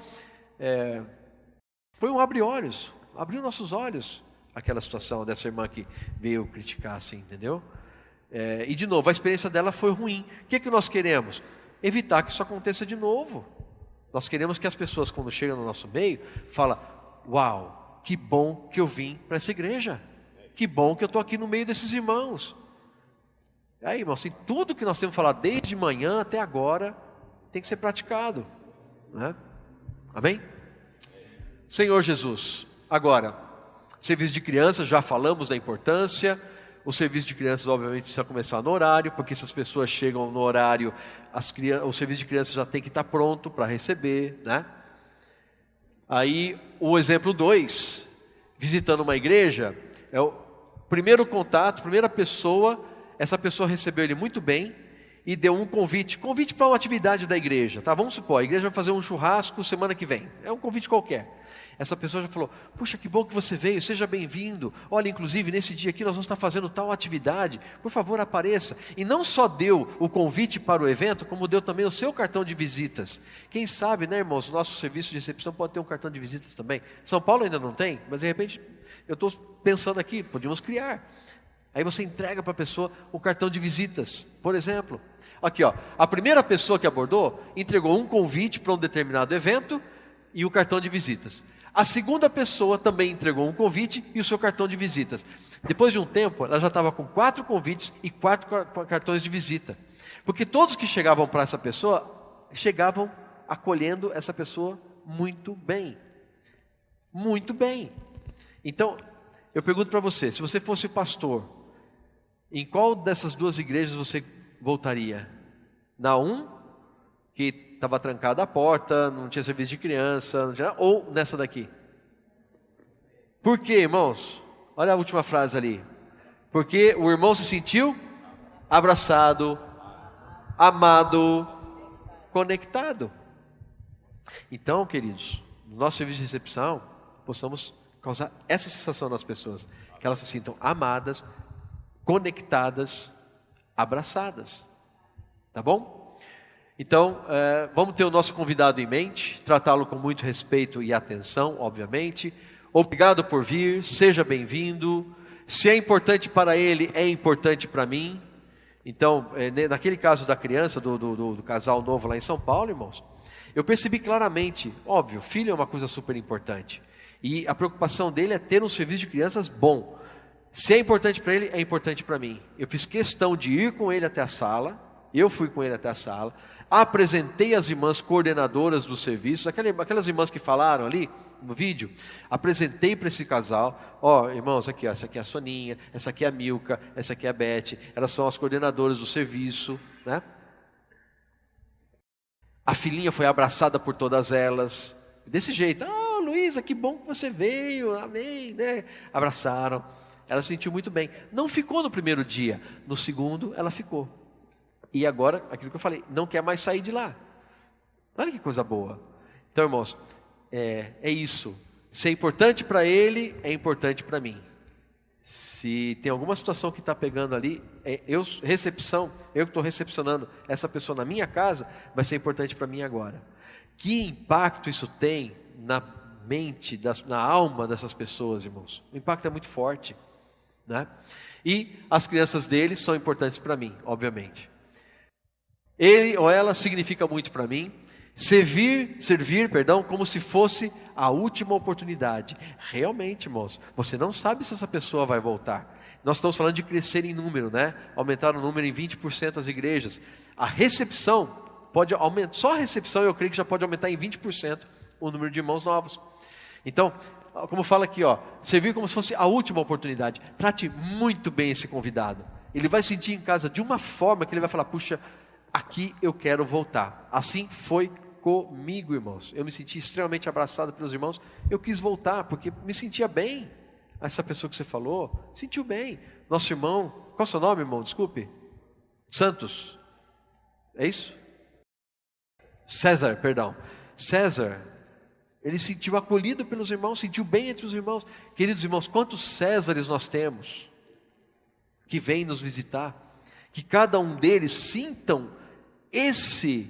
foi um abre-olhos, abriu nossos olhos, aquela situação dessa irmã que veio criticar assim, entendeu? E de novo, a experiência dela foi ruim. O que nós queremos? Evitar que isso aconteça de novo. Nós queremos que as pessoas, quando chegam no nosso meio, falem: uau, que bom que eu vim para essa igreja, que bom que eu estou aqui no meio desses irmãos. Aí, irmãos, tem tudo que nós temos falado desde manhã até agora, tem que ser praticado, né? Amém? Senhor Jesus, agora, serviço de crianças, já falamos da importância. O serviço de crianças, obviamente, precisa começar no horário, porque se as pessoas chegam no horário, o serviço de crianças já tem que estar pronto para receber, né? Aí, o exemplo 2, visitando uma igreja, é o primeiro contato, primeira pessoa, essa pessoa recebeu ele muito bem e deu um convite para uma atividade da igreja, tá? Vamos supor, a igreja vai fazer um churrasco semana que vem, é um convite qualquer. Essa pessoa já falou: puxa, que bom que você veio, seja bem-vindo. Olha, inclusive, nesse dia aqui nós vamos estar fazendo tal atividade, por favor, apareça. E não só deu o convite para o evento, como deu também o seu cartão de visitas. Quem sabe, né, irmãos, o nosso serviço de recepção pode ter um cartão de visitas também. São Paulo ainda não tem, mas de repente, eu estou pensando aqui, podíamos criar. Aí você entrega para a pessoa o cartão de visitas, por exemplo. Aqui, ó, a primeira pessoa que abordou entregou um convite para um determinado evento e o cartão de visitas. A segunda pessoa também entregou um convite e o seu cartão de visitas. Depois de um tempo, ela já estava com 4 convites e 4 cartões de visita. Porque todos que chegavam para essa pessoa, chegavam acolhendo essa pessoa muito bem. Muito bem. Então, eu pergunto para você, se você fosse pastor, em qual dessas 2 igrejas você voltaria? Na 1, que estava trancada a porta, não tinha serviço de criança, ou nessa daqui? Por quê, irmãos? Olha a última frase ali. Porque o irmão se sentiu abraçado, amado, conectado. Então, queridos, no nosso serviço de recepção, possamos causar essa sensação nas pessoas, que elas se sintam amadas, conectadas, abraçadas. Tá bom? Então, vamos ter o nosso convidado em mente, tratá-lo com muito respeito e atenção, obviamente. Obrigado por vir, seja bem-vindo. Se é importante para ele, é importante para mim. Então, naquele caso da criança, do casal novo lá em São Paulo, irmãos, eu percebi claramente, óbvio, filho é uma coisa super importante. E a preocupação dele é ter um serviço de crianças bom. Se é importante para ele, é importante para mim. Eu fiz questão de ir com ele até a sala, eu fui com ele até a sala, apresentei as irmãs coordenadoras do serviço, aquelas irmãs que falaram ali no vídeo, apresentei para esse casal: ó, irmãos, aqui, ó, essa aqui é a Soninha, essa aqui é a Milka, essa aqui é a Beth, elas são as coordenadoras do serviço, né? A filhinha foi abraçada por todas elas, desse jeito: ah, Luísa, que bom que você veio, amém, né? Abraçaram, ela se sentiu muito bem. Não ficou no primeiro dia, no segundo ela ficou. E agora, aquilo que eu falei, não quer mais sair de lá. Olha que coisa boa. Então, irmãos, é isso. Se é importante para ele, é importante para mim. Se tem alguma situação que está pegando ali, eu que estou recepcionando essa pessoa na minha casa, vai ser importante para mim agora. Que impacto isso tem na mente, na alma dessas pessoas, irmãos? O impacto é muito forte, né? E as crianças deles são importantes para mim, obviamente. Ele ou ela significa muito para mim. Servir, como se fosse a última oportunidade. Realmente, irmãos, você não sabe se essa pessoa vai voltar. Nós estamos falando de crescer em número, né? Aumentar o número em 20% as igrejas. A recepção pode aumentar, só a recepção eu creio que já pode aumentar em 20% o número de irmãos novos. Então, como fala aqui, ó, servir como se fosse a última oportunidade. Trate muito bem esse convidado. Ele vai sentir em casa de uma forma que ele vai falar: puxa, aqui eu quero voltar. Assim foi comigo, irmãos. Eu me senti extremamente abraçado pelos irmãos. Eu quis voltar porque me sentia bem. Essa pessoa que você falou, sentiu bem. Nosso irmão, qual é o seu nome, irmão? Desculpe. Santos. É isso? César, perdão. César, Ele se sentiu acolhido pelos irmãos, sentiu bem entre os irmãos. Queridos irmãos, quantos Césares nós temos que vêm nos visitar? Que cada um deles sinta, esse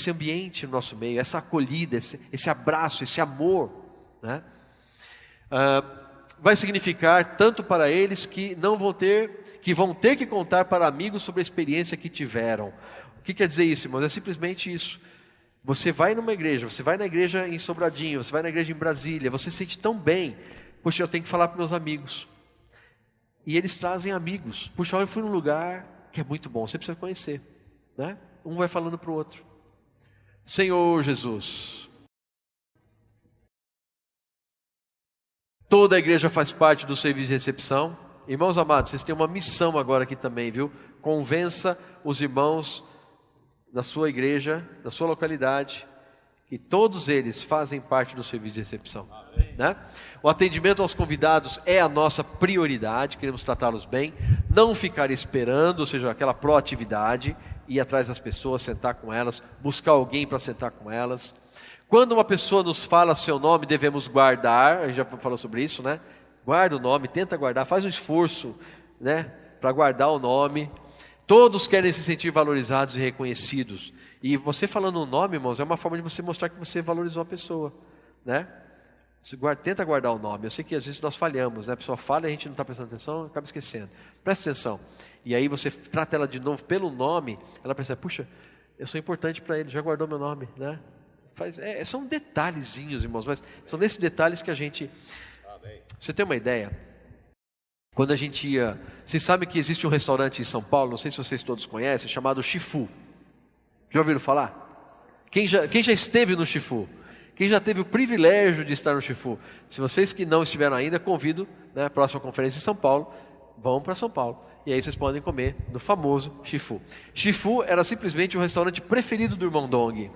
ambiente no nosso meio, essa acolhida, esse abraço, esse amor, né? Vai significar tanto para eles que vão ter que contar para amigos sobre a experiência que tiveram. O que quer dizer isso, irmãos? É simplesmente isso. Você vai numa igreja, você vai na igreja em Sobradinho, você vai na igreja em Brasília, você se sente tão bem. Puxa, eu tenho que falar para meus amigos. E eles trazem amigos. Puxa, eu fui num lugar que é muito bom, você precisa conhecer, né? Um vai falando para o outro. Senhor Jesus, toda a igreja faz parte do serviço de recepção. Irmãos amados, vocês têm uma missão agora aqui também, viu? Convença os irmãos da sua igreja, da sua localidade, que todos eles fazem parte do serviço de recepção, né? O atendimento aos convidados é a nossa prioridade, queremos tratá-los bem, não ficar esperando, ou seja, aquela proatividade, ir atrás das pessoas, sentar com elas, buscar alguém para sentar com elas. Quando uma pessoa nos fala seu nome, devemos guardar, a gente já falou sobre isso, né? Guarda o nome, tenta guardar, faz um esforço, né, para guardar o nome. Todos querem se sentir valorizados e reconhecidos. E você falando o nome, irmãos, é uma forma de você mostrar que você valorizou a pessoa, né? Tenta guardar o nome. Eu sei que às vezes nós falhamos, né? A pessoa fala e a gente não está prestando atenção, acaba esquecendo. Presta atenção. E aí você trata ela de novo pelo nome, ela percebe, puxa, eu sou importante para ele, já guardou meu nome, né? São detalhezinhos, irmãos, mas são nesses detalhes que a gente... Você tem uma ideia? Quando a gente ia... Vocês sabem que existe um restaurante em São Paulo, não sei se vocês todos conhecem, chamado Shifu. Já ouviram falar? Quem já esteve no Shifu? Quem já teve o privilégio de estar no Shifu? Se vocês que não estiveram ainda, convido, né, a próxima conferência em São Paulo, vão para São Paulo. E aí vocês podem comer no famoso Shifu. Shifu era simplesmente o restaurante preferido do irmão Dong.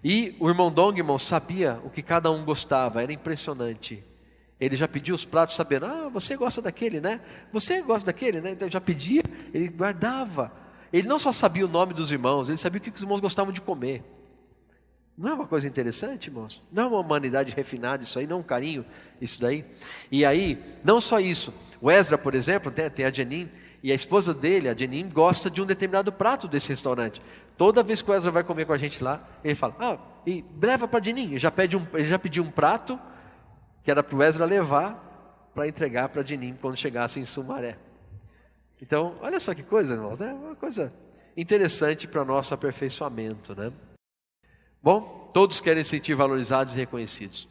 E o irmão Dong, irmão, sabia o que cada um gostava, era impressionante. Ele já pedia os pratos sabendo, você gosta daquele, né? Você gosta daquele, né? Então já pedia, ele guardava. Ele não só sabia o nome dos irmãos, ele sabia o que os irmãos gostavam de comer. Não é uma coisa interessante, irmãos? Não é uma humanidade refinada isso aí, não é um carinho isso daí? E aí, não só isso, o Ezra, por exemplo, tem a Jenin, e a esposa dele, a Jenin, gosta de um determinado prato desse restaurante. Toda vez que o Ezra vai comer com a gente lá, ele fala, e leva para a Jenin. Ele já pediu um prato, que era para o Ezra levar, para entregar para a Jenin quando chegasse em Sumaré. Então, olha só que coisa, irmãos, né? Uma coisa interessante para o nosso aperfeiçoamento, né? Bom, todos querem se sentir valorizados e reconhecidos.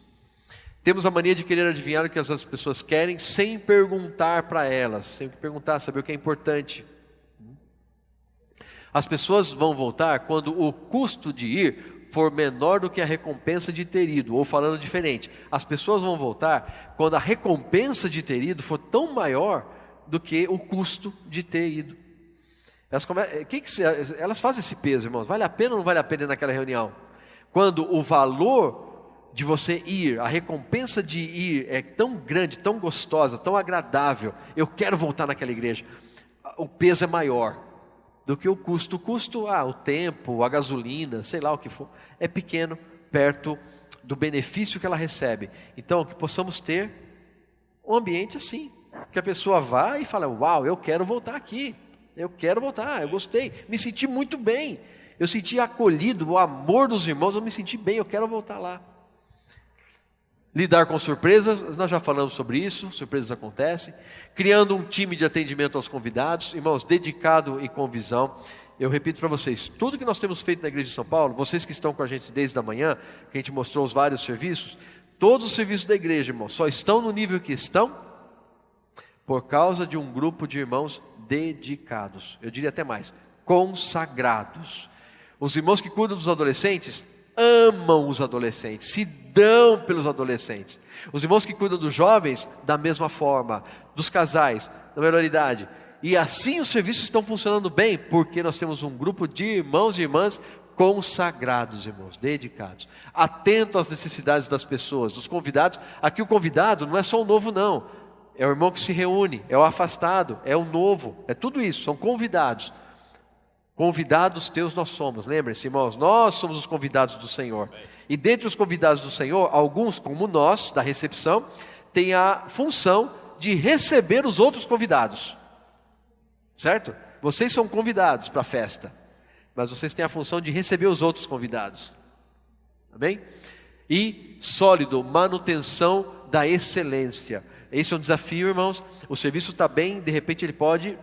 Temos a mania de querer adivinhar o que as outras pessoas querem sem perguntar para elas, sem perguntar, saber o que é importante. As pessoas vão voltar quando o custo de ir for menor do que a recompensa de ter ido, ou falando diferente, as pessoas vão voltar quando a recompensa de ter ido for tão maior do que o custo de ter ido. Elas fazem esse peso, irmãos, vale a pena ou não vale a pena ir naquela reunião? Quando o valor de você ir, a recompensa de ir é tão grande, tão gostosa, tão agradável, eu quero voltar naquela igreja, o peso é maior do que o custo. O custo, o tempo, a gasolina, sei lá o que for, é pequeno perto do benefício que ela recebe. Então, que possamos ter um ambiente assim, que a pessoa vá e fala, uau, eu quero voltar aqui, eu quero voltar, eu gostei, me senti muito bem, eu senti acolhido, o amor dos irmãos, eu me senti bem, eu quero voltar lá. Lidar com surpresas, nós já falamos sobre isso, surpresas acontecem. Criando um time de atendimento aos convidados, irmãos, dedicado e com visão. Eu repito para vocês, tudo que nós temos feito na igreja de São Paulo, vocês que estão com a gente desde a manhã, que a gente mostrou os vários serviços, todos os serviços da igreja, irmãos, só estão no nível que estão por causa de um grupo de irmãos dedicados. Eu diria até mais, consagrados. Os irmãos que cuidam dos adolescentes amam os adolescentes, se dão pelos adolescentes. Os irmãos que cuidam dos jovens, da mesma forma, dos casais, da maioridade. E assim os serviços estão funcionando bem, porque nós temos um grupo de irmãos e irmãs consagrados, irmãos, dedicados, atento às necessidades das pessoas, dos convidados. Aqui o convidado não é só o novo, não. É o irmão que se reúne, é o afastado, é o novo, é tudo isso, são convidados. Convidados teus nós somos. Lembrem-se, irmãos, nós somos os convidados do Senhor. E dentre os convidados do Senhor, alguns, como nós, da recepção, têm a função de receber os outros convidados. Certo? Vocês são convidados para a festa, mas vocês têm a função de receber os outros convidados. Amém? E sólido, manutenção da excelência. Esse é um desafio, irmãos. O serviço está bem, de repente ele pode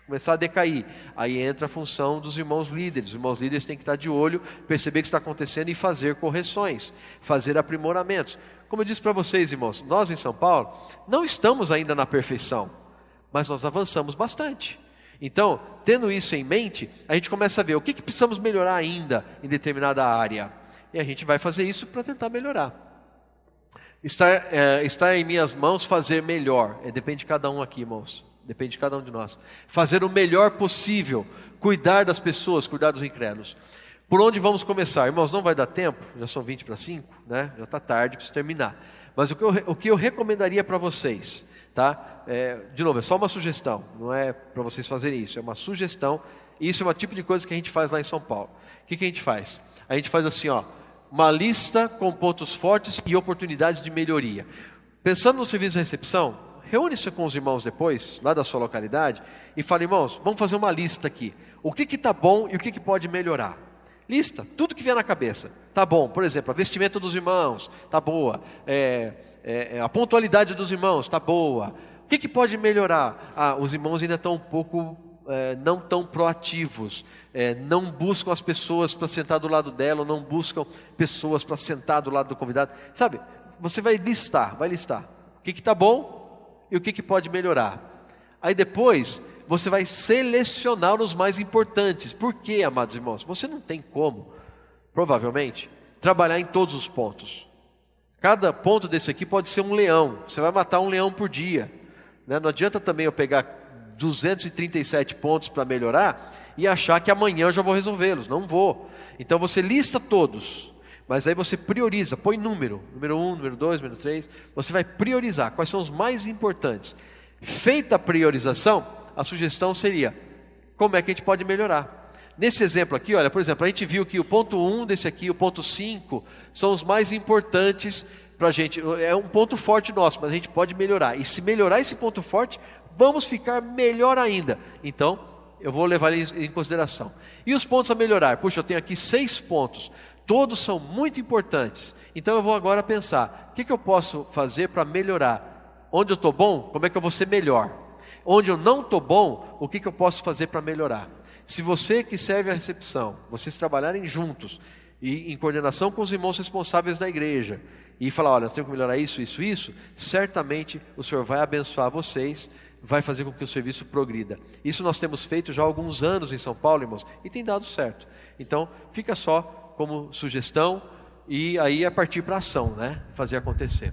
começar a decair. Aí entra a função dos irmãos líderes. Os irmãos líderes têm que estar de olho, perceber o que está acontecendo e fazer correções, fazer aprimoramentos. Como eu disse para vocês, irmãos, nós em São Paulo não estamos ainda na perfeição, mas nós avançamos bastante. Então, tendo isso em mente, a gente começa a ver o que precisamos melhorar ainda em determinada área. E a gente vai fazer isso para tentar melhorar. Está em minhas mãos fazer melhor. Depende de cada um aqui, irmãos. Depende de cada um de nós. Fazer o melhor possível. Cuidar das pessoas, cuidar dos incrédulos. Por onde vamos começar? Irmãos, não vai dar tempo. Já são 20 para 5, né? Já está tarde, preciso terminar. Mas o que eu recomendaria para vocês, tá? De novo, é só uma sugestão. Não é para vocês fazerem isso. É uma sugestão. Isso é um tipo de coisa que a gente faz lá em São Paulo. O que a gente faz? A gente faz assim, ó. Uma lista com pontos fortes e oportunidades de melhoria. Pensando no serviço de recepção, reúne-se com os irmãos depois, lá da sua localidade, e fala, irmãos, vamos fazer uma lista aqui. O que está bom e o que pode melhorar? Lista, tudo que vier na cabeça. Está bom, por exemplo, a vestimenta dos irmãos, está boa. A pontualidade dos irmãos, está boa. O que pode melhorar? Os irmãos ainda estão um pouco... não tão proativos, não buscam as pessoas para sentar do lado dela, ou não buscam pessoas para sentar do lado do convidado. Sabe, você vai listar o que está bom e o que pode melhorar. Aí depois, você vai selecionar os mais importantes. Por quê, amados irmãos? Você não tem como, provavelmente, trabalhar em todos os pontos. Cada ponto desse aqui pode ser um leão. Você vai matar um leão por dia, né? Não adianta também eu pegar 237 pontos para melhorar e achar que amanhã eu já vou resolvê-los. Não vou. Então você lista todos, mas aí você prioriza, põe número 1, número 2, número 3, você vai priorizar quais são os mais importantes. Feita a priorização, a sugestão seria, como é que a gente pode melhorar? Nesse exemplo aqui, olha, por exemplo, a gente viu que o ponto 1 desse aqui, o ponto 5, são os mais importantes para a gente. É um ponto forte nosso, mas a gente pode melhorar. E se melhorar esse ponto forte, vamos ficar melhor ainda. Então, eu vou levar isso em consideração. E os pontos a melhorar? Puxa, eu tenho aqui 6 pontos. Todos são muito importantes. Então, eu vou agora pensar, o que eu posso fazer para melhorar? Onde eu estou bom, como é que eu vou ser melhor? Onde eu não estou bom, o que eu posso fazer para melhorar? Se você que serve a recepção, vocês trabalharem juntos, e em coordenação com os irmãos responsáveis da igreja, e falar, olha, nós temos que melhorar isso, certamente o Senhor vai abençoar vocês, vai fazer com que o serviço progrida. Isso nós temos feito já há alguns anos em São Paulo, irmãos, e tem dado certo. Então, fica só como sugestão, e aí é partir para a ação, né? Fazer acontecer.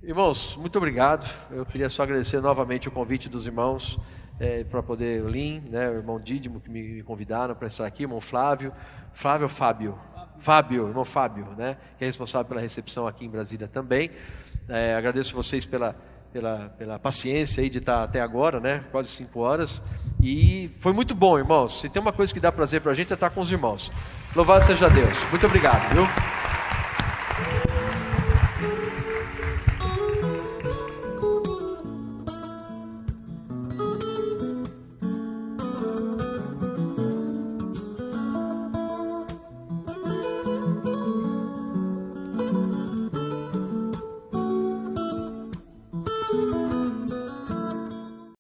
Irmãos, muito obrigado. Eu queria só agradecer novamente o convite dos irmãos, para poder, o Lin, né, o irmão Dídimo, que me convidaram para estar aqui, o irmão Fábio, irmão Fábio, né, que é responsável pela recepção aqui em Brasília também. Agradeço vocês pela paciência aí de estar até agora, né, quase 5 horas, e foi muito bom, irmãos. Se tem uma coisa que dá prazer para a gente é estar com os irmãos. Louvado seja Deus. Muito obrigado, viu?